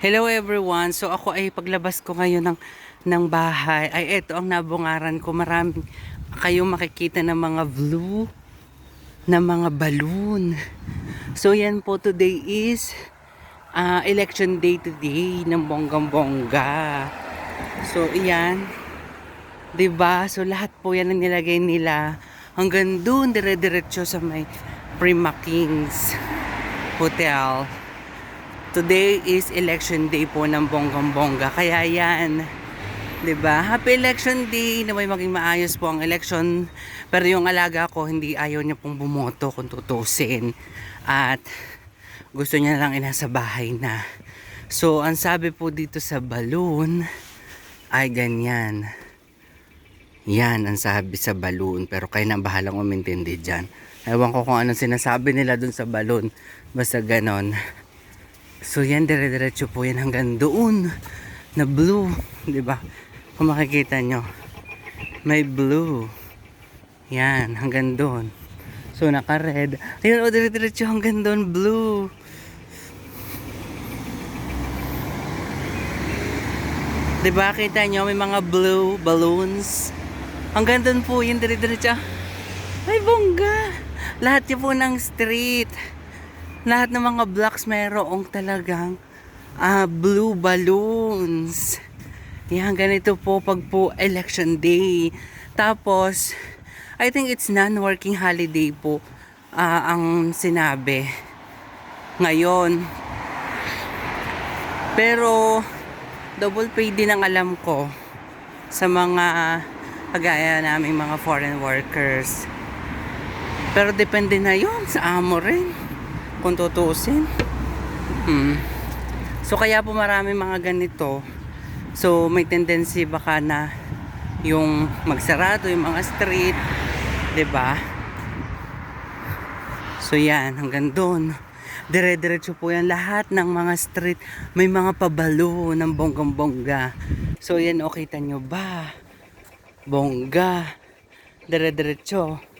Hello everyone. So ako ay paglabas ko ngayon ng bahay. Ay eto ang nabungaran ko. Marami kayong makikita ng mga blue na mga balloon. So yan po, today is election day today ng bonggang-bongga. So iyan. 'Di ba? So lahat po yan ang nilagay nila hanggang doon dire-diretso sa may Prima Kings Hotel. Today is election day po ng bonggang-bongga. Kaya yan, 'di ba? Happy election day, na may maging maayos po ang election. Pero yung alaga ko, hindi ayaw niya pong bumoto kung tutusin. At gusto niya lang inasa bahay na. So, ang sabi po dito sa balloon ay ganyan. Yan ang sabi sa balloon. Pero kayo na bahalang umintindi dyan. Ewan ko kung anong sinasabi nila dun sa balloon. Basta ganon. So yan, dire-diretso po yan hanggang doon na blue, 'di ba? Kung makikita nyo, may blue. Yan, hanggang doon. So naka-red. Ayun, dire-diretso hanggang doon blue. Diba, kita nyo, may mga blue balloons. Hanggang doon po yun, dire-diretso. Ay, bongga! Lahat yun po ng street. Lahat ng mga blocks mayroong talagang blue balloons. Yan, ganito po pag po election day. Tapos, I think it's non-working holiday po ang sinabi ngayon. Pero, double pay din ang alam ko sa mga kagaya naming mga foreign workers. Pero depende na yun sa amo rin kung tutusin. So kaya po marami mga ganito. So may tendency baka na yung magsarado yung mga street, 'di ba? So yan, hanggang doon. Dire-diretso po yan lahat ng mga street. May mga pabalo ng bonggang-bongga. So yan, o kita nyo ba? Bongga. Dire-diretso.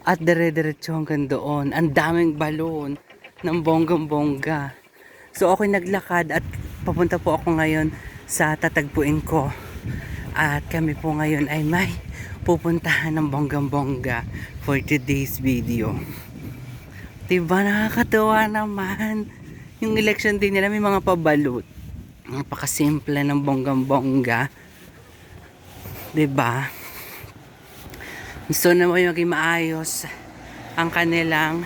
At dire-diretso hanggang doon. Ang daming balon ng bonggang-bongga. So ako'y naglakad at papunta po ako ngayon sa tatagpuin ko. At kami po ngayon ay may pupuntahan ng bonggang-bongga for today's video. Diba, nakakatuwa naman. Yung election din nila may mga pabalot. Napakasimple ng bonggang-bongga. Diba? Gusto na maging maayos ang kanilang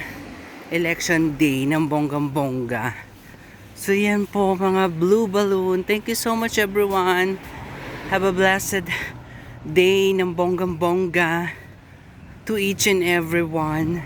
election day ng bonggang-bongga. So yan po mga blue balloon. Thank you so much everyone. Have a blessed day ng bonggang-bongga to each and everyone.